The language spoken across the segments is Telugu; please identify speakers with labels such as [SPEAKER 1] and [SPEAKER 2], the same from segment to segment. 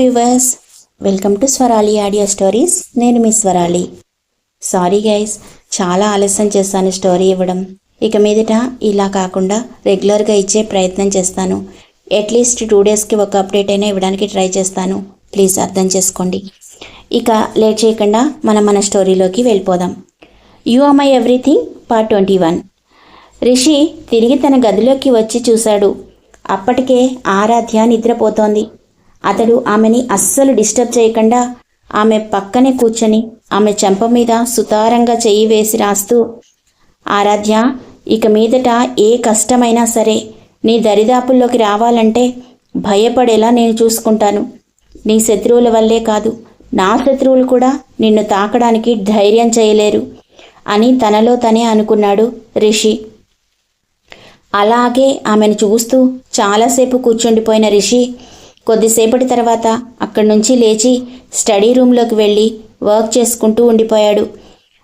[SPEAKER 1] Viewers, welcome to Swarali audio stories. నేను మీ స్వరాలి. సారీ గైస్, చాలా ఆలస్యం చేస్తాను స్టోరీ ఇవ్వడం. ఇక మీదట ఇలా కాకుండా రెగ్యులర్గా ఇచ్చే ప్రయత్నం చేస్తాను. అట్లీస్ట్ 2 డేస్కి ఒక అప్డేట్ అయినా ఇవ్వడానికి ట్రై చేస్తాను. ప్లీజ్ అర్థం చేసుకోండి. ఇక లేట్ చేయకుండా మన స్టోరీలోకి వెళ్ళిపోదాం. You are my everything part 21. Rishi తిరిగి తన గదిలోకి వచ్చి చూశాడు. అప్పటికే ఆరాధ్య నిద్రపోతోంది. అతడు ఆమెని అస్సలు డిస్టర్బ్ చేయకుండా ఆమె పక్కనే కూర్చొని ఆమె చెంప మీద సుతారంగా చెయ్యి వేసి రాస్తూ, ఆరాధ్య, ఇక మీదట ఏ కష్టమైనా సరే నీ దరిదాపుల్లోకి రావాలంటే భయపడేలా నేను చూసుకుంటాను. నీ శత్రువుల వల్లే కాదు, నా శత్రువులు కూడా నిన్ను తాకడానికి ధైర్యం చేయలేరు అని తనలో తనే అనుకున్నాడు రిషి. అలాగే ఆమెను చూస్తూ చాలాసేపు కూర్చుండిపోయిన రిషి కొద్దిసేపటి తర్వాత అక్కడి నుంచి లేచి స్టడీ రూమ్లోకి వెళ్ళి వర్క్ చేసుకుంటూ ఉండిపోయాడు.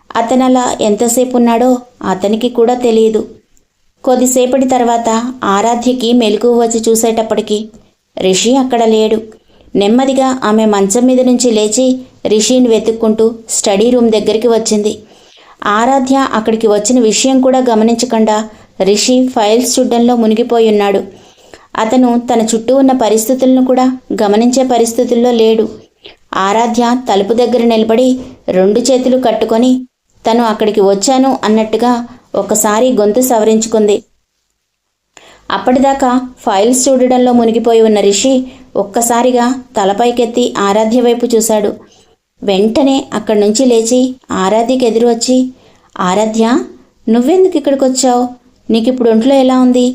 [SPEAKER 1] అతను అలా ఎంతసేపు ఉన్నాడో అతనికి కూడా తెలియదు. కొద్దిసేపటి తర్వాత ఆరాధ్యకి మెలకువ వచ్చి చూసేటప్పటికి రిషి అక్కడ లేడు. నెమ్మదిగా ఆమె మంచం మీద నుంచి లేచి రిషిని వెతుక్కుంటూ స్టడీ రూమ్ దగ్గరికి వచ్చింది. ఆరాధ్య అక్కడికి వచ్చిన విషయం కూడా గమనించకుండా రిషి ఫైల్స్ చూడ్డంలో మునిగిపోయి ఉన్నాడు. అతను తన చుట్టూ ఉన్న పరిస్థితులను కూడా గమనించే పరిస్థితుల్లో లేడు. ఆరాధ్య తలుపు దగ్గర నిలబడి 2 చేతులు కట్టుకొని తను అక్కడికి వచ్చాను అన్నట్టుగా ఒకసారి గొంతు సవరించుకుంది. అప్పటిదాకా ఫైల్స్ చూడడంలో మునిగిపోయి ఉన్న రిషి ఒక్కసారిగా తలపైకెత్తి ఆరాధ్య వైపు చూశాడు. వెంటనే అక్కడి నుంచి లేచి ఆరాధ్యకి ఎదురు వచ్చి, ఆరాధ్య, నువ్వెందుకు ఇక్కడికి వచ్చావు? నీకిప్పుడు ఒంట్లో ఎలా ఉంది?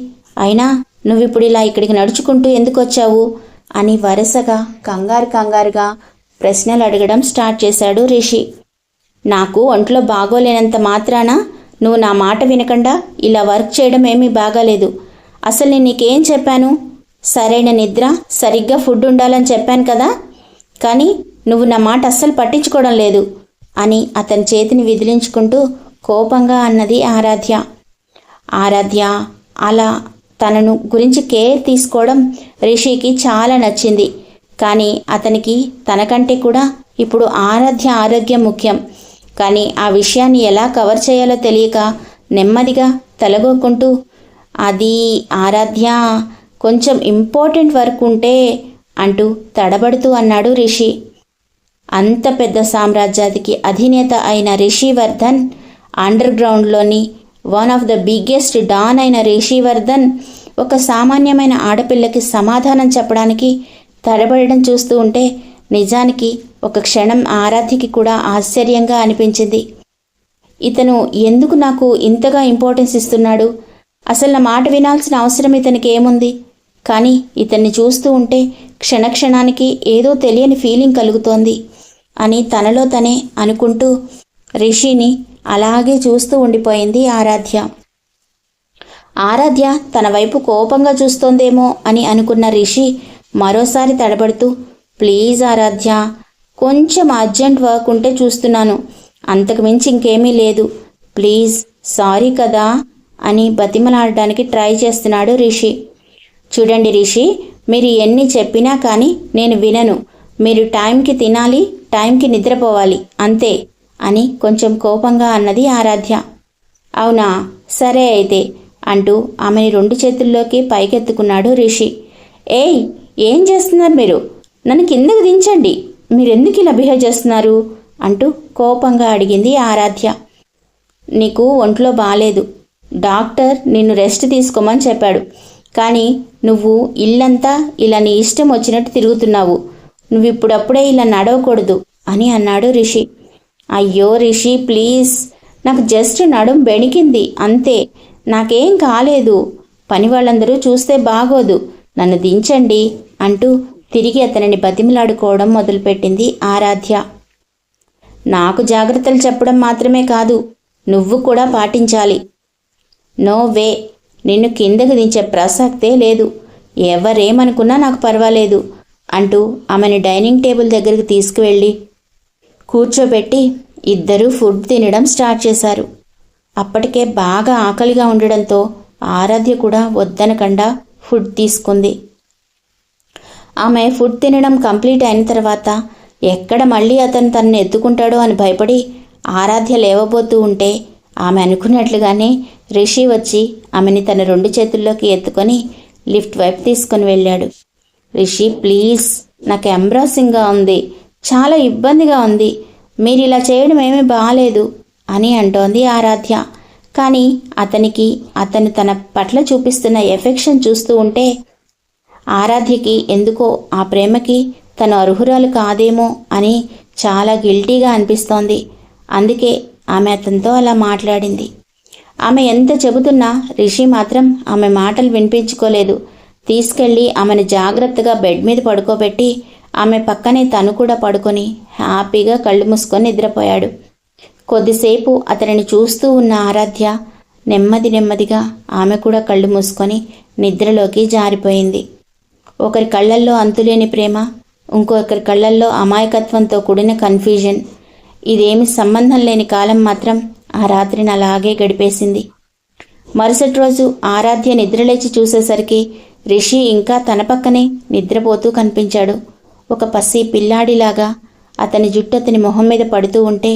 [SPEAKER 1] అయినా నువ్విప్పుడు ఇలా ఇక్కడికి నడుచుకుంటూ ఎందుకు వచ్చావు అని వరుసగా కంగారుగా ప్రశ్నలు అడగడం స్టార్ట్ చేశాడు రిషి. నాకు ఒంట్లో బాగోలేనంత మాత్రాన నువ్వు నా మాట వినకుండా ఇలా వర్క్ చేయడం ఏమీ బాగాలేదు. అసలు నేను నీకేం చెప్పాను? సరైన నిద్ర, సరిగ్గా ఫుడ్ ఉండాలని చెప్పాను కదా, కానీ నువ్వు నా మాట అస్సలు పట్టించుకోవడం లేదు అని అతని చేతిని విదిలించుకుంటూ కోపంగా అన్నది ఆరాధ్య. ఆరాధ్య అలా తనను గురించి కేర్ తీసుకోవడం రిషికి చాలా నచ్చింది. కానీ అతనికి తనకంటే కూడా ఇప్పుడు ఆరాధ్య ఆరోగ్యం ముఖ్యం. కానీ ఆ విషయాన్ని ఎలా కవర్ చేయాలో తెలియక నెమ్మదిగా తలగొక్కుంటూ, అది ఆరాధ్య, కొంచెం ఇంపార్టెంట్ వర్క్ ఉంటే అంటూ తడబడుతూ అన్నాడు రిషి. అంత పెద్ద సామ్రాజ్యానికి అధినేత అయిన రిషివర్ధన్, అండర్ గ్రౌండ్లోని one of the biggest don అయిన రిషివర్ధన్ ఒక సామాన్యమైన ఆడపిల్లకి సమాధానం చెప్పడానికి తడబడడం చూస్తూ ఉంటే నిజానికి ఒక క్షణం ఆరాధ్యకి కూడా ఆశ్చర్యంగా అనిపించింది. ఇతను ఎందుకు నాకు ఇంతగా ఇంపార్టెన్స్ ఇస్తున్నాడు? అసలు నా మాట వినాల్సిన అవసరం ఇతనికి ఏముంది? కానీ ఇతన్ని చూస్తూ ఉంటే క్షణక్షణానికి ఏదో తెలియని ఫీలింగ్ కలుగుతోంది అని తనలో తనే అనుకుంటూ రిషిని అలాగే చూస్తూ ఉండిపోయింది ఆరాధ్య. ఆరాధ్య తన వైపు కోపంగా చూస్తోందేమో అని అనుకున్న రిషి మరోసారి తడబడుతూ, ప్లీజ్ ఆరాధ్య, కొంచెం అర్జెంట్ వర్క్ ఉంటే చూస్తున్నాను, అంతకు మించి ఇంకేమీ లేదు, ప్లీజ్, సారీ కదా అని బతిమలాడడానికి ట్రై చేస్తున్నాడు రిషి. చూడండి రిషి, మీరు ఎన్ని చెప్పినా కానీ నేను వినను. మీరు టైంకి తినాలి, టైంకి నిద్రపోవాలి, అంతే అని కొంచెం కోపంగా అన్నది ఆరాధ్య. అవునా, సరే అయితే అంటూ ఆమెని 2 చేతుల్లోకి పైకెత్తుకున్నాడు రిషి. ఏయ్, ఏం చేస్తున్నారు మీరు? నన్ను కిందకి దించండి, మీరెందుకు ఇలా బిహేవ్ చేస్తున్నారు అంటూ కోపంగా అడిగింది ఆరాధ్య. నీకు ఒంట్లో బాలేదు, డాక్టర్ నిన్ను రెస్ట్ తీసుకోమని చెప్పాడు, కానీ నువ్వు ఇల్లంతా ఇలా నీ ఇష్టం వచ్చినట్టు తిరుగుతున్నావు. నువ్వు ఇప్పుడప్పుడే ఇలా నడవకూడదు అని అన్నాడు రిషి. అయ్యో రిషి, ప్లీజ్, నాకు జస్ట్ నడుం బెణికింది అంతే, నాకేం కాలేదు, పని వాళ్ళందరూ చూస్తే బాగోదు, నన్ను దించండి అంటూ తిరిగి అతనిని బతిమిలాడుకోవడం మొదలుపెట్టింది ఆరాధ్య. నాకు జాగ్రత్తలు చెప్పడం మాత్రమే కాదు, నువ్వు కూడా పాటించాలి. నో వే, నిన్ను కిందకు దించే ప్రసక్తే లేదు, ఎవరేమనుకున్నా నాకు పర్వాలేదు అంటూ ఆమెను డైనింగ్ టేబుల్ దగ్గరికి తీసుకువెళ్ళి కూర్చోబెట్టి ఇద్దరూ ఫుడ్ తినడం స్టార్ట్ చేశారు. అప్పటికే బాగా ఆకలిగా ఉండడంతో ఆరాధ్య కూడా వద్దనకుండా ఫుడ్ తీసుకుంది. ఆమె ఫుడ్ తినడం కంప్లీట్ అయిన తర్వాత ఎక్కడ మళ్ళీ అతను తనని ఎత్తుకుంటాడో అని భయపడి ఆరాధ్య లేవబోతూ ఉంటే ఆమె అనుకున్నట్లుగానే రిషి వచ్చి ఆమెని తన 2 చేతుల్లోకి ఎత్తుకొని లిఫ్ట్ వైపు తీసుకొని వెళ్ళాడు. రిషి, ప్లీజ్, నాకు ఎంబ్రాసింగ్గా ఉంది, చాలా ఇబ్బందిగా ఉంది, మీరు ఇలా చేయడం ఏమీ బాగాలేదు అని అంటోంది ఆరాధ్య. కానీ అతను తన పట్ల చూపిస్తున్న ఎఫెక్షన్ చూస్తూ ఉంటే ఆరాధ్యకి ఎందుకో ఆ ప్రేమకి తను అర్హురాలు కాదేమో అని చాలా గిల్టీగా అనిపిస్తోంది. అందుకే ఆమె అతనితో అలా మాట్లాడింది. ఆమె ఎంత చెబుతున్నా రిషి మాత్రం ఆమె మాటలు వినిపించుకోలేదు. తీసుకెళ్ళి ఆమెను జాగ్రత్తగా బెడ్ మీద పడుకోబెట్టి ఆమె పక్కనే తను కూడా పడుకొని హ్యాపీగా కళ్ళు మూసుకొని నిద్రపోయాడు. కొద్దిసేపు అతనిని చూస్తూ ఉన్న ఆరాధ్య నెమ్మదిగా ఆమె కూడా కళ్ళు మూసుకొని నిద్రలోకి జారిపోయింది. ఒకరి కళ్ళల్లో అంతులేని ప్రేమ, ఇంకొకరి కళ్ళల్లో అమాయకత్వంతో కూడిన కన్ఫ్యూజన్. ఇదేమి సంబంధం లేని కాలం మాత్రం ఆ రాత్రిని అలాగే గడిపేసింది. మరుసటి రోజు ఆరాధ్య నిద్రలేచి చూసేసరికి రిషి ఇంకా తన పక్కనే నిద్రపోతూ కనిపించాడు. ఒక పసి పిల్లాడిలాగా అతని జుట్టు అతని మొహం మీద పడుతూ ఉంటే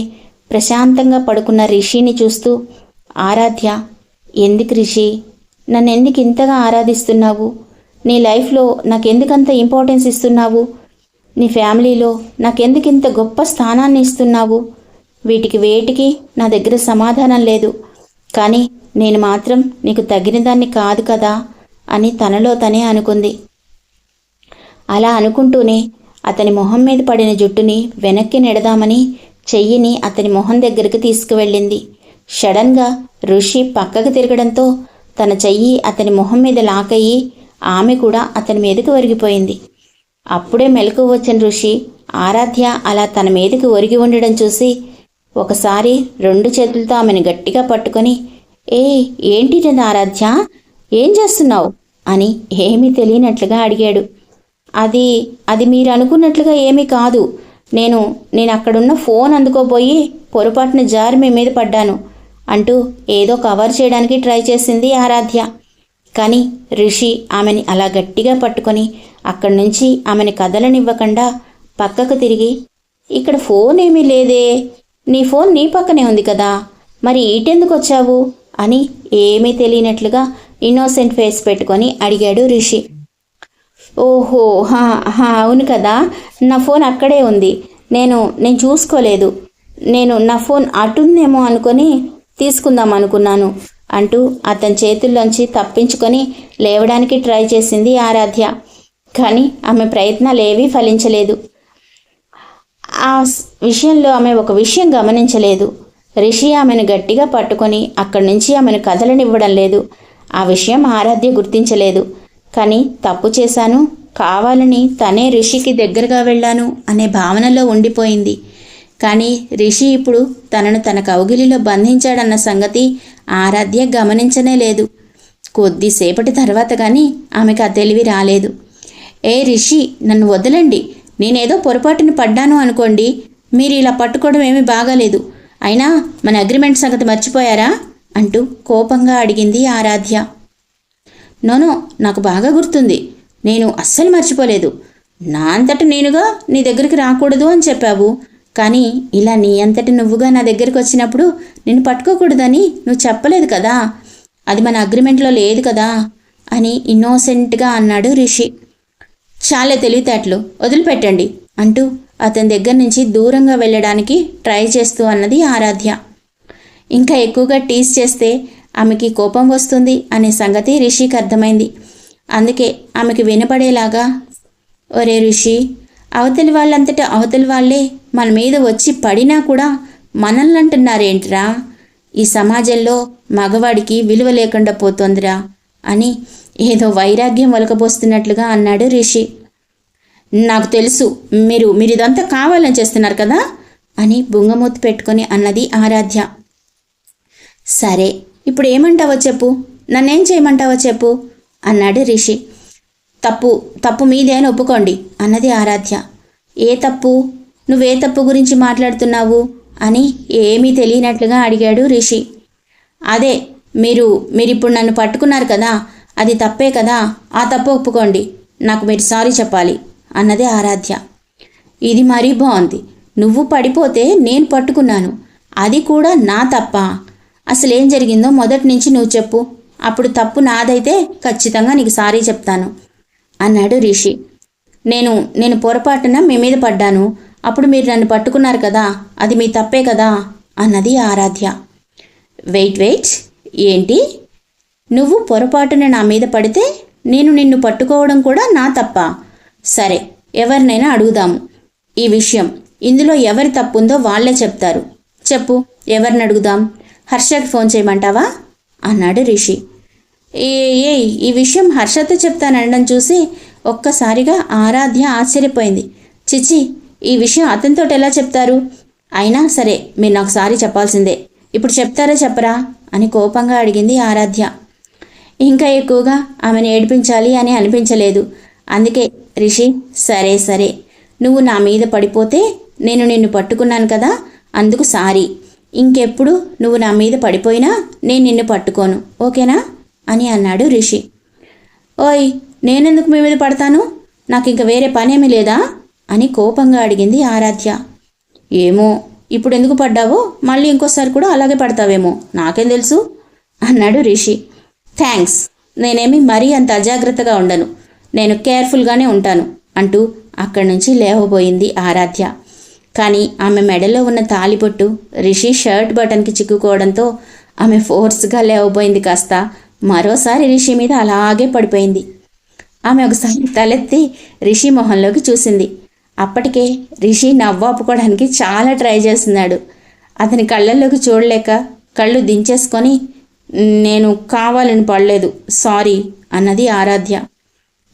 [SPEAKER 1] ప్రశాంతంగా పడుకున్న రిషిని చూస్తూ ఆరాధ్య, ఎందుకు రిషి, నన్ను ఎందుకు ఇంతగా ఆరాధిస్తున్నావు? నీ లైఫ్లో నాకెందుకంత ఇంపార్టెన్స్ ఇస్తున్నావు? నీ ఫ్యామిలీలో నాకెందుకు ఇంత గొప్ప స్థానాన్ని ఇస్తున్నావు? వీటికి వేటికి నా దగ్గర సమాధానం లేదు, కానీ నేను మాత్రం నీకు తగిన దాన్ని కాదు కదా అని తనలో తనే అనుకుంది. అలా అనుకుంటూనే అతని మొహం మీద పడిన జుట్టుని వెనక్కి నెడదామని చెయ్యిని అతని మొహం దగ్గరికి తీసుకువెళ్ళింది. సడన్గా ఋషి పక్కకు తిరగడంతో తన చెయ్యి అతని మొహం మీద లాకయ్యి ఆమె కూడా అతని మీదకి ఒరిగిపోయింది. అప్పుడే మెలకువ వచ్చిన ఋషి ఆరాధ్య అలా తన మీదకి ఒరిగి ఉండడం చూసి ఒకసారి 2 చేతులతో ఆమెను గట్టిగా పట్టుకొని, ఏంటి ఆరాధ్య, ఏం చేస్తున్నావు అని ఏమీ తెలియనట్లుగా అడిగాడు. అది మీరు అనుకున్నట్లుగా ఏమీ కాదు, నేను అక్కడున్న ఫోన్ అందుకోబోయి పొరపాటున జారి మీ మీద పడ్డాను అంటూ ఏదో కవర్ చేయడానికి ట్రై చేసింది ఆరాధ్య. కానీ రిషి ఆమెని అలా గట్టిగా పట్టుకొని అక్కడి నుంచి ఆమెని కదలనివ్వకుండా పక్కకు తిరిగి, ఇక్కడ ఫోన్ ఏమీ లేదే, నీ ఫోన్ నీ పక్కనే ఉంది కదా, మరి ఈటెందుకు వచ్చావు అని ఏమీ తెలియనట్లుగా ఇన్నోసెంట్ ఫేస్ పెట్టుకొని అడిగాడు రిషి. ఓహో, అవును కదా, నా ఫోన్ అక్కడే ఉంది, నేను చూసుకోలేదు, నా ఫోన్ అటుందేమో అనుకొని తీసుకుందాం అనుకున్నాను అంటూ అతని చేతుల్లోంచి తప్పించుకొని లేవడానికి ట్రై చేసింది ఆరాధ్య. కానీ ఆమె ప్రయత్నాలు ఏవీ ఫలించలేదు. ఆ విషయంలో ఆమె ఒక విషయం గమనించలేదు. రిషి ఆమెను గట్టిగా పట్టుకొని అక్కడి నుంచి ఆమెను కదలనివ్వడం లేదు. ఆ విషయం ఆరాధ్య గుర్తించలేదు. కానీ తప్పు చేశాను, కావాలని తనే రిషికి దగ్గరగా వెళ్ళాను అనే భావనలో ఉండిపోయింది. కానీ రిషి ఇప్పుడు తనను తన కౌగిలిలో బంధించాడన్న సంగతి ఆరాధ్య గమనించనే లేదు. కొద్దిసేపటి తర్వాత కానీ ఆమెకు ఆ తెలివి రాలేదు. రిషి, నన్ను వదలండి, నేనేదో పొరపాటుని పడ్డాను అనుకోండి, మీరు ఇలా పట్టుకోవడం ఏమీ బాగాలేదు, అయినా మన అగ్రిమెంట్ సంగతి మర్చిపోయారా అంటూ కోపంగా అడిగింది ఆరాధ్య. నోనో, నాకు బాగా గుర్తుంది, నేను అస్సలు మర్చిపోలేదు. నా అంతట నేనుగా నీ దగ్గరికి రాకూడదు అని చెప్పావు, కానీ ఇలా నీ అంతటి నువ్వుగా నా దగ్గరికి వచ్చినప్పుడు నేను పట్టుకోకూడదని నువ్వు చెప్పలేదు కదా, అది మన అగ్రిమెంట్లో లేదు కదా అని ఇన్నోసెంట్గా అన్నాడు రిషి. చాలా తెలివితేటలు, వదిలిపెట్టండి అంటూ అతని దగ్గర నుంచి దూరంగా వెళ్ళడానికి ట్రై చేస్తూ అన్నది ఆరాధ్య. ఇంకా ఎక్కువగా టీజ్ చేస్తే ఆమెకి కోపం వస్తుంది అనే సంగతి రిషికి అర్థమైంది. అందుకే ఆమెకి వినపడేలాగా, ఒరే రిషి, అవతలి వాళ్ళంతటా అవతలి వాళ్ళే మన మీద వచ్చి పడినా కూడా మనల్ని అంటున్నారేంట్రా, ఈ సమాజంలో మగవాడికి విలువ లేకుండా పోతోందిరా అని ఏదో వైరాగ్యం ఒలకబోస్తున్నట్లుగా అన్నాడు రిషి. నాకు తెలుసు, మీరు ఇదంతా కావాలని చేస్తున్నారు కదా అని బుంగమూతి పెట్టుకొని అన్నది ఆరాధ్య. సరే, ఇప్పుడు ఏమంటావో చెప్పు, నన్నేం చేయమంటావో చెప్పు అన్నాడు రిషి. తప్పు మీదే అని ఒప్పుకోండి అన్నది ఆరాధ్య. ఏ తప్పు, నువ్వే తప్పు గురించి మాట్లాడుతున్నావు అని ఏమీ తెలియనట్లుగా అడిగాడు రిషి. అదే, మీరిప్పుడు నన్ను పట్టుకున్నారు కదా, అది తప్పే కదా, ఆ తప్పు ఒప్పుకోండి, నాకు మీరు సారీ చెప్పాలి అన్నది ఆరాధ్య. ఇది మరీ బాగుంది. నువ్వు పడిపోతే నేను పట్టుకున్నాను, అది కూడా నా తప్ప. అసలేం జరిగిందో మొదటి నుంచి నువ్వు చెప్పు, అప్పుడు తప్పు నాదైతే ఖచ్చితంగా నీకు సారీ చెప్తాను అన్నాడు రిషి. నేను పొరపాటున మీ మీద పడ్డాను, అప్పుడు మీరు నన్ను పట్టుకున్నారు కదా, అది మీ తప్పే కదా అన్నది ఆరాధ్య. వెయిట్, ఏంటి? నువ్వు పొరపాటున నా మీద పడితే నేను నిన్ను పట్టుకోవడం కూడా నా తప్ప? సరే, ఎవరినైనా అడుగుదాము ఈ విషయం. ఇందులో ఎవరి తప్పుందో వాళ్లే చెప్తారు. చెప్పు, ఎవరిని అడుగుదాం? హర్షకి ఫోన్ చేయమంటావా అన్నాడు రిషి. ఈ విషయం హర్షతో చెప్తాననడం చూసి ఒక్కసారిగా ఆరాధ్య ఆశ్చర్యపోయింది. చిచి, ఈ విషయం అతనితో ఎలా చెప్తారు? అయినా సరే, మీరు నాకు సారీ చెప్పాల్సిందే. ఇప్పుడు చెప్తారా చెప్పరా అని కోపంగా అడిగింది ఆరాధ్య. ఇంకా ఎక్కువగా ఆమెను ఏడిపించాలి అని అనిపించలేదు. అందుకే రిషి, సరే, నువ్వు నా మీద పడిపోతే నేను నిన్ను పట్టుకున్నాను కదా, అందుకు సారీ. ఇంకెప్పుడు నువ్వు నా మీద పడిపోయినా నేను నిన్ను పట్టుకోను, ఓకేనా అని అన్నాడు రిషి. ఓయ్, నేనెందుకు మీ మీద పడతాను? నాకు ఇంక వేరే పనేమీ లేదా అని కోపంగా అడిగింది ఆరాధ్య. ఏమో, ఇప్పుడు ఎందుకు పడ్డావో మళ్ళీ ఇంకోసారి కూడా అలాగే పడతావేమో, నాకేం తెలుసు అన్నాడు రిషి. థ్యాంక్స్, నేనేమి మరీ అంత అజాగ్రత్తగా ఉండను, నేను కేర్ఫుల్గానే ఉంటాను అంటూ అక్కడి నుంచి లేవబోయింది ఆరాధ్య. కానీ ఆమె మెడలో ఉన్న తాలిబొట్టు రిషి షర్ట్ బటన్కి చిక్కుకోవడంతో ఆమె ఫోర్స్గా లేవబోయింది కాస్త మరోసారి రిషి మీద అలాగే పడిపోయింది. ఆమె ఒకసారి తలెత్తి రిషి మొహంలోకి చూసింది. అప్పటికే రిషి నవ్వాపుకోవడానికి చాలా ట్రై చేస్తున్నాడు. అతని కళ్ళల్లోకి చూడలేక కళ్ళు దించేసుకొని, నేను కావాలని పడలేదు, సారీ అన్నది ఆరాధ్య.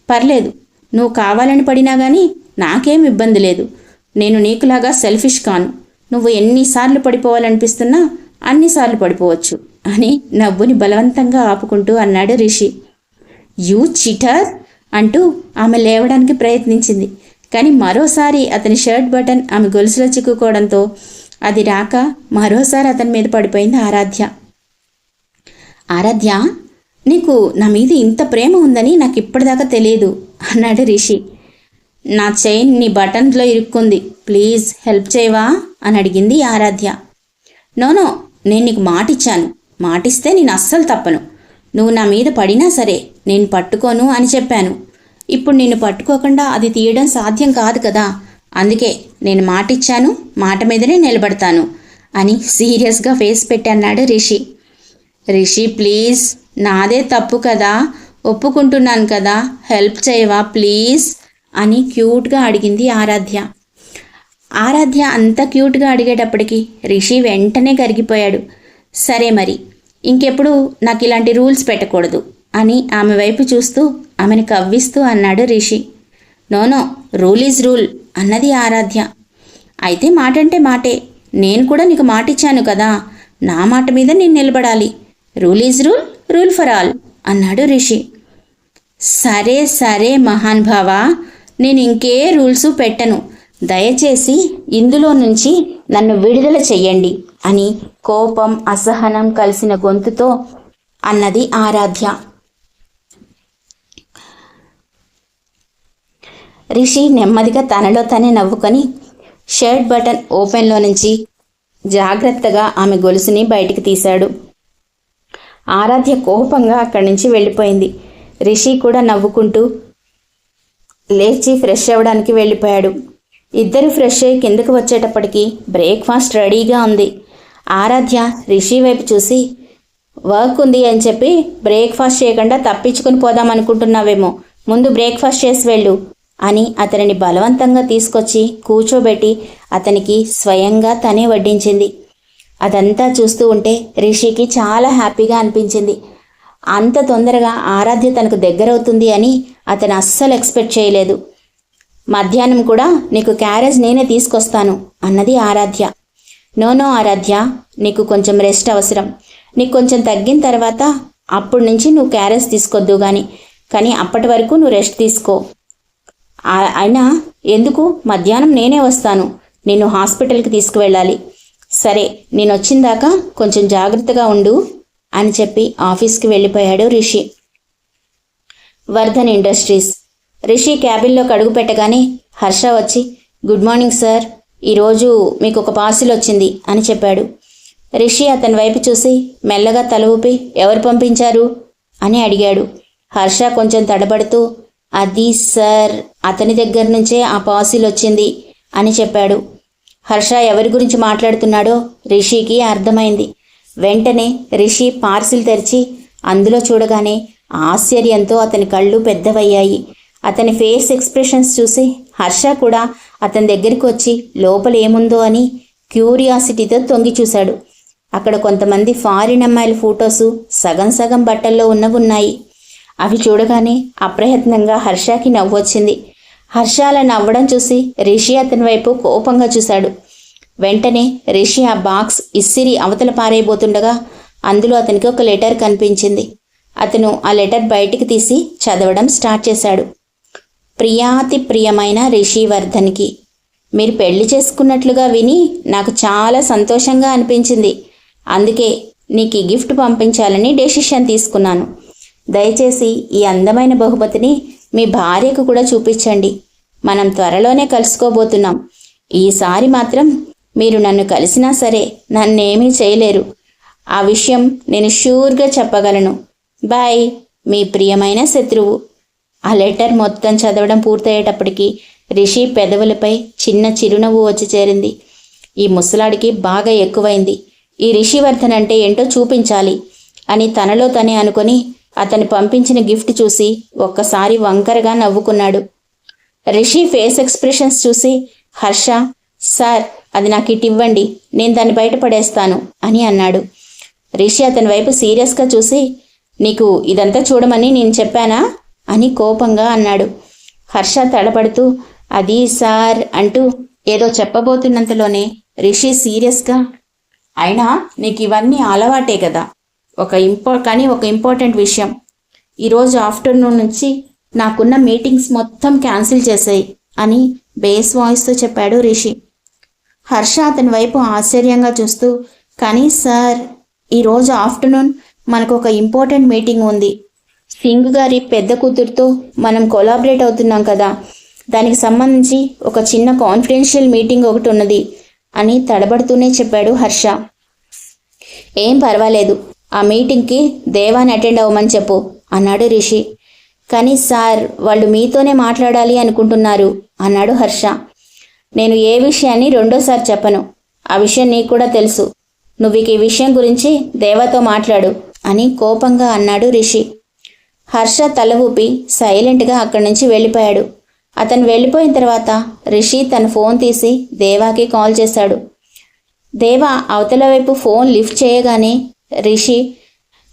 [SPEAKER 1] పర్లేదు, నువ్వు కావాలని పడినా కానీ నాకేం ఇబ్బంది లేదు. నేను నీకులాగా సెల్ఫిష్ కాను. నువ్వు ఎన్నిసార్లు పడిపోవాలనిపిస్తున్నా అన్నిసార్లు పడిపోవచ్చు అని నవ్వుని బలవంతంగా ఆపుకుంటూ అన్నాడు రిషి. యూ చీటర్ అంటూ ఆమె లేవడానికి ప్రయత్నించింది. కానీ మరోసారి అతని షర్ట్ బటన్ ఆమె గొలుసులో చిక్కుకోవడంతో అది రాక మరోసారి అతని మీద పడిపోయింది ఆరాధ్య. ఆరాధ్య, నీకు నా మీద ఇంత ప్రేమ ఉందని నాకు ఇప్పటిదాకా తెలియదు అన్నాడు రిషి. నా చైన్ నీ బటన్లో ఇరుక్కుంది, ప్లీజ్ హెల్ప్ చేయవా అని అడిగింది ఆరాధ్య. నో, నేను నీకు మాటిచ్చాను, మాటిస్తే నేను అస్సలు తప్పను. నువ్వు నా మీద పడినా సరే నేను పట్టుకోను అని చెప్పాను. ఇప్పుడు నిన్ను పట్టుకోకుండా అది తీయడం సాధ్యం కాదు కదా, అందుకే నేను మాటిచ్చాను, మాట మీదనే నిలబడతాను అని సీరియస్గా ఫేస్ పెట్టి అన్నాడు రిషి. రిషి ప్లీజ్, నాదే తప్పు కదా, ఒప్పుకుంటున్నాను కదా, హెల్ప్ చేయవా ప్లీజ్ అని క్యూట్గా అడిగింది ఆరాధ్య. ఆరాధ్య అంత క్యూట్గా అడిగేటప్పటికి రిషి వెంటనే కరిగిపోయాడు. సరే మరి, ఇంకెప్పుడు నాకు ఇలాంటి రూల్స్ పెట్టకూడదు అని ఆమె వైపు చూస్తూ ఆమెను కవ్విస్తూ అన్నాడు Rishi. No, rule is rule అన్నది ఆరాధ్య. అయితే మాటంటే మాటే, నేను కూడా నీకు మాటిచ్చాను కదా, నా మాట మీద నేను నిలబడాలి. Rule is rule, rule for all అన్నాడు రిషి. సరే మహాన్ భావా, నేను ఇంకే రూల్స్ పెట్టను, దయచేసి ఇందులో నుంచి నన్ను విడుదల చెయ్యండి అని కోపం అసహనం కలిసిన గొంతుతో అన్నది ఆరాధ్య. రిషి నెమ్మదిగా తనలో తనే నవ్వుకొని షర్ట్ బటన్ ఓపెన్లో నుంచి జాగ్రత్తగా ఆమె గొలుసుని బయటికి తీశాడు. ఆరాధ్య కోపంగా అక్కడి నుంచి వెళ్ళిపోయింది. రిషి కూడా నవ్వుకుంటూ లేచి ఫ్రెష్ అవ్వడానికి వెళ్ళిపోయాడు. ఇద్దరు ఫ్రెష్ అయ్యి కిందకు వచ్చేటప్పటికి బ్రేక్ఫాస్ట్ రెడీగా ఉంది. ఆరాధ్య రిషి వైపు చూసి, వర్క్ ఉంది అని చెప్పి బ్రేక్ఫాస్ట్ చేయకుండా తప్పించుకుని పోదామనుకుంటున్నావేమో, ముందు బ్రేక్ఫాస్ట్ చేసి వెళ్ళు అని అతనిని బలవంతంగా తీసుకొచ్చి కూర్చోబెట్టి అతనికి స్వయంగా తనే వడ్డించింది. అదంతా చూస్తూ ఉంటే రిషికి చాలా హ్యాపీగా అనిపించింది. అంత తొందరగా ఆరాధ్య తనకు దగ్గరవుతుంది అని అతను అస్సలు ఎక్స్పెక్ట్ చేయలేదు. మధ్యాహ్నం కూడా నీకు క్యారేజ్ నేనే తీసుకొస్తాను అన్నది ఆరాధ్య. నో ఆరాధ్య, నీకు కొంచెం రెస్ట్ అవసరం. నీకు కొంచెం తగ్గిన తర్వాత అప్పటి నుంచి నువ్వు క్యారేజ్ తీసుకొద్దు కానీ అప్పటి వరకు నువ్వు రెస్ట్ తీసుకో. అయినా ఎందుకు, మధ్యాహ్నం నేనే వస్తాను, నిన్ను హాస్పిటల్కి తీసుకువెళ్ళాలి. సరే, నేను వచ్చిందాకా కొంచెం జాగ్రత్తగా ఉండు అని చెప్పి ఆఫీస్కి వెళ్ళిపోయాడు రిషి. వర్ధన్ ఇండస్ట్రీస్ రిషి క్యాబిన్లోకి అడుగు పెట్టగానే హర్ష వచ్చి గుడ్ మార్నింగ్ సార్, ఈరోజు మీకు ఒక పార్సిల్ వచ్చింది అని చెప్పాడు. రిషి అతని వైపు చూసి మెల్లగా తల ఊపి ఎవరు పంపించారు అని అడిగాడు. హర్ష కొంచెం తడబడుతూ అది సార్, అతని దగ్గర నుంచే ఆ పార్సిల్ వచ్చింది అని చెప్పాడు. హర్ష ఎవరి గురించి మాట్లాడుతున్నాడో రిషికి అర్థమైంది. వెంటనే రిషి పార్సిల్ తెరిచి అందులో చూడగానే ఆశ్చర్యంతో అతని కళ్ళు పెద్దవయ్యాయి. అతని ఫేస్ ఎక్స్ప్రెషన్స్ చూసి హర్ష కూడా అతని దగ్గరికి వచ్చి లోపల ఏముందో అని క్యూరియాసిటీతో తొంగి చూశాడు. అక్కడ కొంతమంది ఫారిన్ అమ్మాయిల ఫొటోసు సగం సగం బట్టల్లో ఉన్నాయి. అవి చూడగానే అప్రయత్నంగా హర్షకి నవ్వొచ్చింది. హర్ష అలా నవ్వడం చూసి రిషి అతని వైపు కోపంగా చూశాడు. వెంటనే రిషి ఆ బాక్స్ ఇసిరి అవతల పారేయబోతుండగా అందులో అతనికి ఒక లెటర్ కనిపించింది. అతను ఆ లెటర్ బయటికి తీసి చదవడం స్టార్ట్ చేశాడు. ప్రియాతి ప్రియమైన రిషివర్ధన్కి, మీరు పెళ్లి చేసుకున్నట్లుగా విని నాకు చాలా సంతోషంగా అనిపించింది. అందుకే నీకు ఈ గిఫ్ట్ పంపించాలని డెసిషన్ తీసుకున్నాను. దయచేసి ఈ అందమైన బహుమతిని మీ భార్యకు కూడా చూపించండి. మనం త్వరలోనే కలుసుకోబోతున్నాం. ఈసారి మాత్రం మీరు నన్ను కలిసినా సరే నన్నేమీ చేయలేరు. ఆ విషయం నేను షూర్గా చెప్పగలను. బాయ్, మీ ప్రియమైన శత్రువు. ఆ లెటర్ మొత్తం చదవడం పూర్తయ్యేటప్పటికి రిషి పెదవులపై చిన్న చిరునవ్వు వచ్చి చేరింది. ఈ ముసలాడికి బాగా ఎక్కువైంది. ఈ రిషివర్ధన్ అంటే ఏంటో చూపించాలి అని తనలో తనే అనుకొని అతను పంపించిన గిఫ్ట్ చూసి ఒక్కసారి వంకరగా నవ్వుకున్నాడు. రిషి ఫేస్ ఎక్స్ప్రెషన్స్ చూసి హర్ష, సార్ అది నాకు ఇటు ఇవ్వండి, నేను దాన్ని బయటపడేస్తాను అని అన్నాడు. రిషి అతని వైపు సీరియస్గా చూసి నీకు ఇదంతా చూడమని నేను చెప్పానా అని కోపంగా అన్నాడు. హర్ష తడబడుతూ అది సార్ అంటూ ఏదో చెప్పబోతున్నంతలోనే రిషి సీరియస్గా అయినా నీకు ఇవన్నీ అలవాటే కదా, ఒక ఇంపార్టెంట్ విషయం, ఈరోజు ఆఫ్టర్నూన్ నుంచి నాకున్న మీటింగ్స్ మొత్తం క్యాన్సిల్ చేసాయి అని బేస్ వాయిస్తో చెప్పాడు రిషి. హర్ష అతని వైపు ఆశ్చర్యంగా చూస్తూ కానీ సార్, ఈరోజు ఆఫ్టర్నూన్ మనకు ఒక ఇంపార్టెంట్ మీటింగ్ ఉంది. సింగ్ గారి పెద్ద కూతురుతో మనం కొలాబరేట్ అవుతున్నాం కదా, దానికి సంబంధించి ఒక చిన్న కాన్ఫిడెన్షియల్ మీటింగ్ ఒకటి ఉన్నది అని తడబడుతూనే చెప్పాడు హర్ష. ఏం పర్వాలేదు, ఆ మీటింగ్కి దేవాన్ని అటెండ్ అవ్వమని చెప్పు అన్నాడు రిషి. కానీ సార్, వాళ్ళు మీతోనే మాట్లాడాలి అనుకుంటున్నారు అన్నాడు హర్ష. నేను ఏ విషయాన్ని రెండోసారి చెప్పను, ఆ విషయం నీకు కూడా తెలుసు. నువ్వు ఈ విషయం గురించి దేవాతో మాట్లాడు అని కోపంగా అన్నాడు రిషి. హర్ష తల ఊపి సైలెంట్గా అక్కడి నుంచి వెళ్ళిపోయాడు. అతను వెళ్ళిపోయిన తర్వాత రిషి తన ఫోన్ తీసి దేవాకి కాల్ చేశాడు. దేవా అవతల వైపు ఫోన్ లిఫ్ట్ చేయగానే రిషి,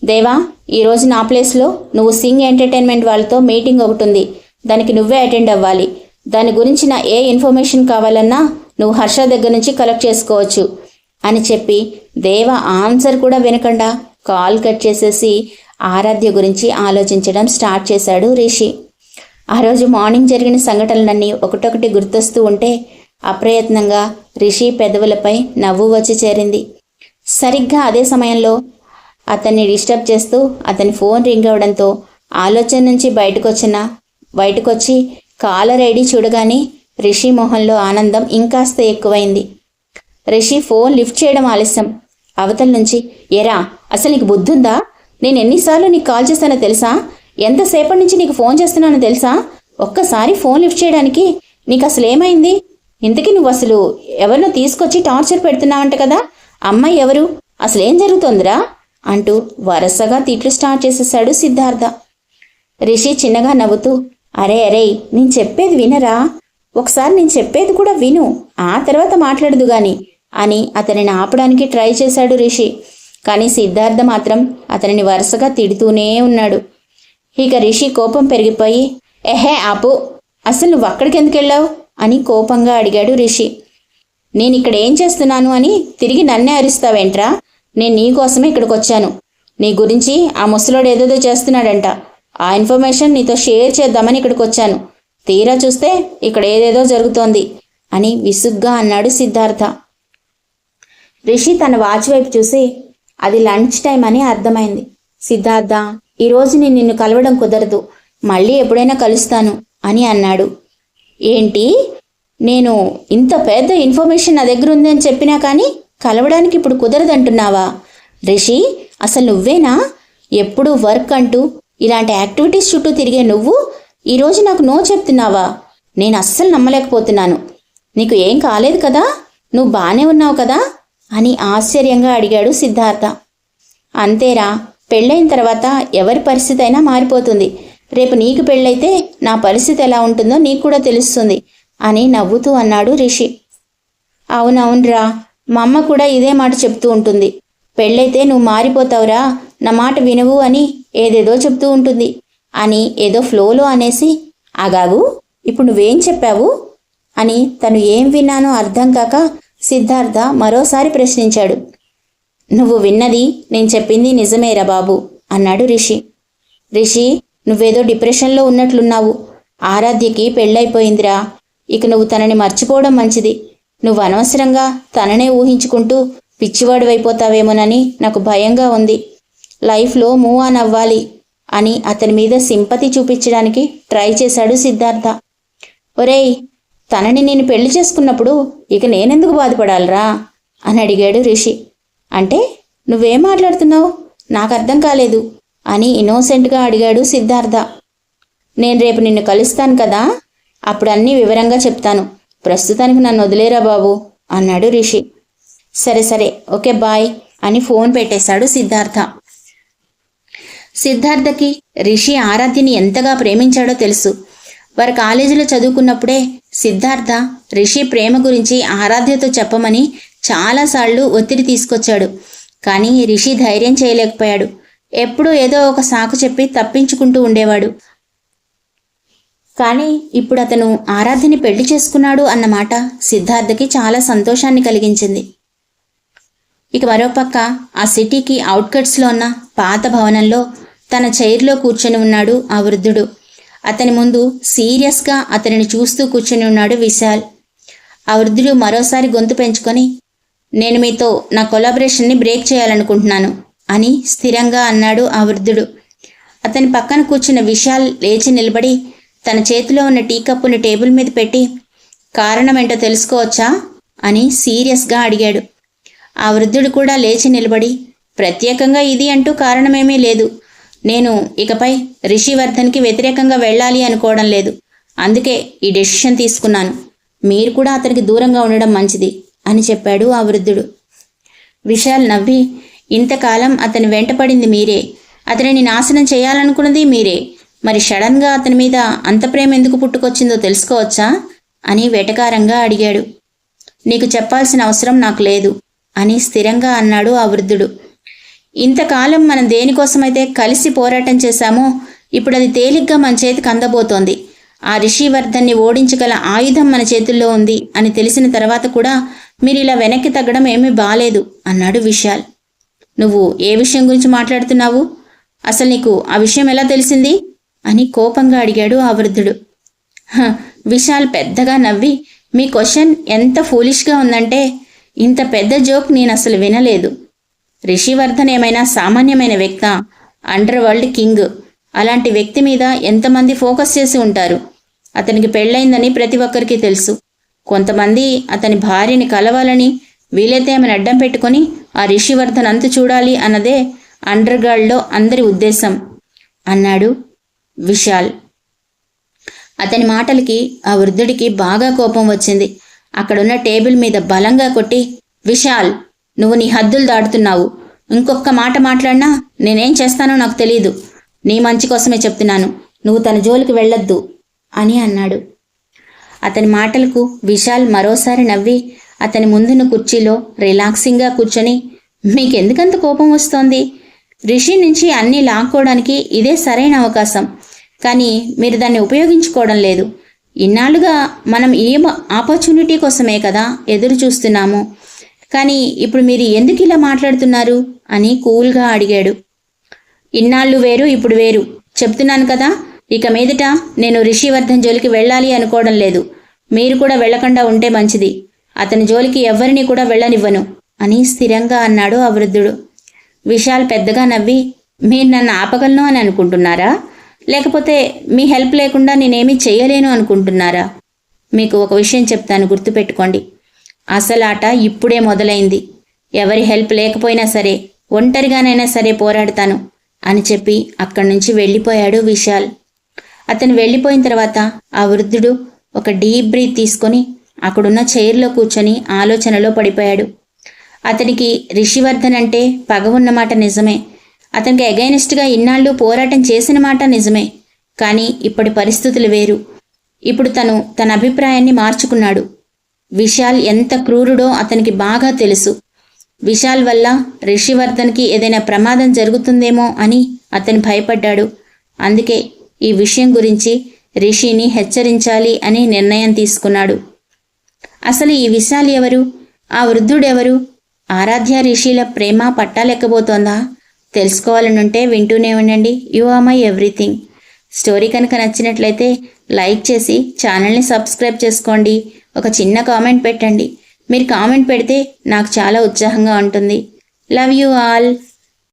[SPEAKER 1] దేవా ఈరోజు నా ప్లేస్లో నువ్వు సింగ్ ఎంటర్టైన్మెంట్ వాళ్ళతో మీటింగ్ ఒకటి ఉంది, దానికి నువ్వే అటెండ్ అవ్వాలి. దాని గురించిన ఏ ఇన్ఫర్మేషన్ కావాలన్నా నువ్వు హర్ష దగ్గర నుంచి కలెక్ట్ చేసుకోవచ్చు అని చెప్పి దేవ ఆన్సర్ కూడా వినకుండా కాల్ కట్ చేసేసి ఆరాధ్య గురించి ఆలోచించడం స్టార్ట్ చేశాడు రిషి. ఆ రోజు మార్నింగ్ జరిగిన సంఘటనలన్నీ ఒకటొకటి గుర్తొస్తూ ఉంటే అప్రయత్నంగా రిషి పెదవులపై నవ్వు వచ్చి చేరింది. సరిగ్గా అదే సమయంలో అతన్ని డిస్టర్బ్ చేస్తూ అతని ఫోన్ రింగ్ అవడంతో ఆలోచన నుంచి బయటకొచ్చి కాలర్ ఐడి చూడగానే రిషి మొహంలో ఆనందం ఇంకాస్త ఎక్కువైంది. రిషి ఫోన్ లిఫ్ట్ చేయడం ఆలస్యం. అవతల నుంచి, ఎరా అసలు నీకు బుద్ధుందా? నేను ఎన్నిసార్లు నీకు కాల్ చేస్తానో తెలుసా? ఎంతసేపటి నుంచి నీకు ఫోన్ చేస్తున్నానో తెలుసా? ఒక్కసారి ఫోన్ లిఫ్ట్ చేయడానికి నీకు అసలు ఏమైంది? ఇంతకీ నువ్వు అసలు ఎవరినో తీసుకొచ్చి టార్చర్ పెడుతున్నావంట కదా, అమ్మాయి ఎవరు? అసలేం జరుగుతోందిరా అంటూ వరుసగా తిట్లు స్టార్ట్ చేసేశాడు సిద్ధార్థ. రిషి చిన్నగా నవ్వుతూ, అరే నేను చెప్పేది వినరా, ఒకసారి నేను చెప్పేది కూడా విను, ఆ తర్వాత మాట్లాడదు గాని అని అతనిని ఆపడానికి ట్రై చేశాడు రిషి. కానీ సిద్ధార్థ మాత్రం అతనిని వరుసగా తిడుతూనే ఉన్నాడు. ఇక రిషి కోపం పెరిగిపోయి, ఎహే ఆపు, అసలు నువ్వు అక్కడికి ఎందుకు వెళ్ళావు అని కోపంగా అడిగాడు రిషి. నేను ఇక్కడ ఏం చేస్తున్నాను అని తిరిగి నన్నే అరుస్తావేంట్రా? నేను నీకోసమే ఇక్కడికి వచ్చాను. నీ గురించి ఆ ముసలోడు ఏదేదో చేస్తున్నాడంట, ఆ ఇన్ఫర్మేషన్ నీతో షేర్ చేద్దామని ఇక్కడికి వచ్చాను. తీరా చూస్తే ఇక్కడ ఏదేదో జరుగుతోంది అని విసుగ్గా అన్నాడు సిద్ధార్థ. రిషి తన వాచ్ వైపు చూసి అది లంచ్ టైం అని అర్థమైంది. సిద్ధార్థ, ఈరోజు నేను నిన్ను కలవడం కుదరదు, మళ్ళీ ఎప్పుడైనా కలుస్తాను అని అన్నాడు. ఏంటి, నేను ఇంత పెద్ద ఇన్ఫర్మేషన్ నా దగ్గర ఉందని చెప్పినా కానీ కలవడానికి ఇప్పుడు కుదరదంటున్నావా? రిషి, అసలు నువ్వేనా ఎప్పుడూ వర్క్ అంటూ ఇలాంటి యాక్టివిటీస్ చుట్టూ తిరిగే నువ్వు ఈరోజు నాకు నో చెప్తున్నావా? నేను అస్సలు నమ్మలేకపోతున్నాను. నీకు ఏం కాలేదు కదా? నువ్వు బాగానే ఉన్నావు కదా అని ఆశ్చర్యంగా అడిగాడు సిద్ధార్థ. అంతేరా, పెళ్ళైన తర్వాత ఎవరి పరిస్థితి అయినా మారిపోతుంది. రేపు నీకు పెళ్ళైతే నా పరిస్థితి ఎలా ఉంటుందో నీకు కూడా తెలుస్తుంది అని నవ్వుతూ అన్నాడు రిషి. అవునవునరా, మా అమ్మ కూడా ఇదే మాట చెప్తూ ఉంటుంది. పెళ్ళైతే నువ్వు మారిపోతావురా, నా మాట వినవు అని ఏదేదో చెప్తూ ఉంటుంది అని ఏదో ఫ్లోలో అనేసి, ఆగాగు, ఇప్పుడు నువ్వేం చెప్పావు అని తను ఏం విన్నానో అర్థం కాక సిద్ధార్థ మరోసారి ప్రశ్నించాడు. నువ్వు విన్నది నేను చెప్పింది నిజమేరా బాబు అన్నాడు రిషి. రిషి, నువ్వేదో డిప్రెషన్లో ఉన్నట్లున్నావు. ఆరాధ్యకి పెళ్ళైపోయిందిరా. ఇక నువ్వు తనని మర్చిపోవడం మంచిది. నువ్వు అనవసరంగా తననే ఊహించుకుంటూ పిచ్చివాడు అయిపోతావేమోనని నాకు భయంగా ఉంది. లైఫ్లో మూవ్ ఆన్ అవ్వాలి అని అతని మీద సింపతి చూపించడానికి ట్రై చేశాడు సిద్ధార్థ. ఒరేయ్, తనని నేను పెళ్లి చేసుకున్నప్పుడు ఇక నేనెందుకు బాధపడాలరా అని అడిగాడు రిషి. అంటే నువ్వేం మాట్లాడుతున్నావు, నాకు అర్థం కాలేదు అని ఇన్నోసెంట్గా అడిగాడు సిద్ధార్థ. నేను రేపు నిన్ను కలుస్తాను కదా, అప్పుడు అన్నీ వివరంగా చెప్తాను. ప్రస్తుతానికి నన్ను వదిలేరా బాబు అన్నాడు రిషి. సరే సరే, ఓకే బాయ్ అని ఫోన్ పెట్టేశాడు సిద్ధార్థ. సిద్ధార్థకి రిషి ఆరాధ్యని ఎంతగా ప్రేమించాడో తెలుసు. వారు కాలేజీలో చదువుకున్నప్పుడే సిద్ధార్థ రిషి ప్రేమ గురించి ఆరాధ్యతో చెప్పమని చాలాసార్లు ఒత్తిడి తీసుకొచ్చాడు. కానీ రిషి ధైర్యం చేయలేకపోయాడు. ఎప్పుడూ ఏదో ఒక సాకు చెప్పి తప్పించుకుంటూ ఉండేవాడు. కానీ ఇప్పుడు అతను ఆరాధ్యని పెళ్లి చేసుకున్నాడు అన్నమాట సిద్ధార్థకి చాలా సంతోషాన్ని కలిగించింది. ఇక మరోపక్క ఆ సిటీకి అవుట్కట్స్లో ఉన్న పాత భవనంలో తన చైర్లో కూర్చొని ఉన్నాడు ఆ వృద్ధుడు. అతని ముందు సీరియస్గా అతనిని చూస్తూ కూర్చొని ఉన్నాడు విశాల్. ఆ వృద్ధుడు మరోసారి గొంతు పెంచుకొని, నేను మీతో నా కొలాబరేషన్ని బ్రేక్ చేయాలనుకుంటున్నాను అని స్థిరంగా అన్నాడు ఆ వృద్ధుడు. అతని పక్కన కూర్చున్న విశాల్ లేచి నిలబడి తన చేతిలో ఉన్న టీ కప్పుని టేబుల్ మీద పెట్టి, కారణమేంటో తెలుసుకోవచ్చా అని సీరియస్గా అడిగాడు. ఆ వృద్ధుడు కూడా లేచి నిలబడి, ప్రత్యేకంగా ఇది అంటూ కారణమేమీ లేదు. నేను ఇకపై రిషివర్ధన్కి వ్యతిరేకంగా వెళ్ళాలి అనుకోవడం లేదు. అందుకే ఈ డెసిషన్ తీసుకున్నాను. మీరు కూడా అతనికి దూరంగా ఉండడం మంచిది అని చెప్పాడు ఆ వృద్ధుడు. విశాల్ నవ్వి, ఇంతకాలం అతని వెంటపడింది మీరే, అతనిని నాశనం చేయాలనుకున్నది మీరే, మరి సడన్గా అతని మీద అంత ప్రేమ ఎందుకు పుట్టుకొచ్చిందో తెలుసుకోవచ్చా అని వెటకారంగా అడిగాడు. నీకు చెప్పాల్సిన అవసరం నాకు లేదు అని స్థిరంగా అన్నాడు ఆ వృద్ధుడు. ఇంతకాలం మనం దేనికోసమైతే కలిసి పోరాటం చేశామో ఇప్పుడు అది తేలిగ్గా మన చేతికి అందబోతోంది. ఆ రిషివర్ధన్ని ఓడించగల ఆయుధం మన చేతుల్లో ఉంది అని తెలిసిన తర్వాత కూడా మీరు ఇలా వెనక్కి తగ్గడం ఏమీ బాలేదు అన్నాడు విశాల్. నువ్వు ఏ విషయం గురించి మాట్లాడుతున్నావు? అసలు నీకు ఆ విషయం ఎలా తెలిసింది అని కోపంగా అడిగాడు ఆ వృద్ధుడు. విశాల్ పెద్దగా నవ్వి, మీ క్వశ్చన్ ఎంత ఫూలిష్గా ఉందంటే ఇంత పెద్ద జోక్ నేను అసలు వినలేదు. రిషివర్ధన్ ఏమైనా సామాన్యమైన వ్యక్తా? Under world king. అలాంటి వ్యక్తి మీద ఎంతమంది ఫోకస్ చేసి ఉంటారు? అతనికి పెళ్ళైందని ప్రతి ఒక్కరికి తెలుసు. కొంతమంది అతని భార్యని కలవాలని వీలైతే ఆమెను అడ్డం పెట్టుకొని ఆ రిషివర్ధన్ అంతు చూడాలి అన్నదే అండర్ వరల్డ్లో అందరి ఉద్దేశం అన్నాడు విశాల్. అతని మాటలకి ఆ వృద్ధుడికి బాగా కోపం వచ్చింది. అక్కడున్న టేబుల్ మీద బలంగా కొట్టి, విశాల్, నువ్వు నీ హద్దులు దాటుతున్నావు. ఇంకొక మాట మాట్లాడినా నేనేం చేస్తానో నాకు తెలియదు. నీ మంచి కోసమే చెప్తున్నాను. నువ్వు తన జోలికి వెళ్ళొద్దు అని అన్నాడు. అతని మాటలకు విశాల్ మరోసారి నవ్వి అతని ముందున్న కుర్చీలో రిలాక్సింగ్గా కూర్చొని, మీకెందుకంత కోపం వస్తోంది? రిషి నుంచి అన్నీ లాక్కోవడానికి ఇదే సరైన అవకాశం. కానీ మీరు దాన్ని ఉపయోగించుకోవడం లేదు. ఇన్నాళ్ళుగా మనం ఈ ఆపర్చునిటీ కోసమే కదా ఎదురు చూస్తున్నాము. కానీ ఇప్పుడు మీరు ఎందుకు ఇలా మాట్లాడుతున్నారు అని కూల్గా అడిగాడు. ఇన్నాళ్ళు వేరు, ఇప్పుడు వేరు. చెప్తున్నాను కదా, ఇక మీదట నేను రిషివర్ధన్ జోలికి వెళ్ళాలి అనుకోవడం లేదు. మీరు కూడా వెళ్లకుండా ఉంటే మంచిది. అతని జోలికి ఎవ్వరినీ కూడా వెళ్ళనివ్వను అని స్థిరంగా అన్నాడు ఆ వృద్ధుడు. విశాల్ పెద్దగా నవ్వి, మీరు నన్ను ఆపగలను అని అనుకుంటున్నారా? లేకపోతే మీ హెల్ప్ లేకుండా నేనేమీ చేయలేను అనుకుంటున్నారా? మీకు ఒక విషయం చెప్తాను, గుర్తుపెట్టుకోండి. అసలు ఆట ఇప్పుడే మొదలైంది. ఎవరి హెల్ప్ లేకపోయినా సరే, ఒంటరిగానైనా సరే పోరాడతాను అని చెప్పి అక్కడి నుంచి వెళ్ళిపోయాడు విశాల్. అతను వెళ్ళిపోయిన తర్వాత ఆ వృద్ధుడు ఒక డీప్ బ్రీత్ తీసుకొని అక్కడున్న చైర్లో కూర్చొని ఆలోచనలో పడిపోయాడు. అతనికి రిషివర్ధన్ అంటే పగ ఉన్నమాట నిజమే. అతనికి అగైనెస్ట్గా ఇన్నాళ్ళు పోరాటం చేసిన మాట నిజమే. కానీ ఇప్పటి పరిస్థితులు వేరు. ఇప్పుడు తను తన అభిప్రాయాన్ని మార్చుకున్నాడు. విశాల్ ఎంత క్రూరుడో అతనికి బాగా తెలుసు. విశాల్ వల్ల రిషివర్ధన్కి ఏదైనా ప్రమాదం జరుగుతుందేమో అని అతను భయపడ్డాడు. అందుకే ఈ విషయం గురించి రిషిని హెచ్చరించాలి అని నిర్ణయం తీసుకున్నాడు. అసలు ఈ విశాల్ ఎవరు? ఆ వృద్ధుడెవరు? ఆరాధ్య రిషిల ప్రేమ పట్టాలెక్కబోతోందా? తెలుసుకోవాలనుంటే వింటూనే ఉండండి. You are my everything. Story కనుక నచ్చినట్లయితే లైక్ చేసి ఛానల్ని సబ్స్క్రైబ్ చేసుకోండి. ఒక చిన్న కామెంట్ పెట్టండి. మీరు కామెంట్ పెడితే నాకు చాలా ఉత్సాహంగా ఉంటుంది. Love you all.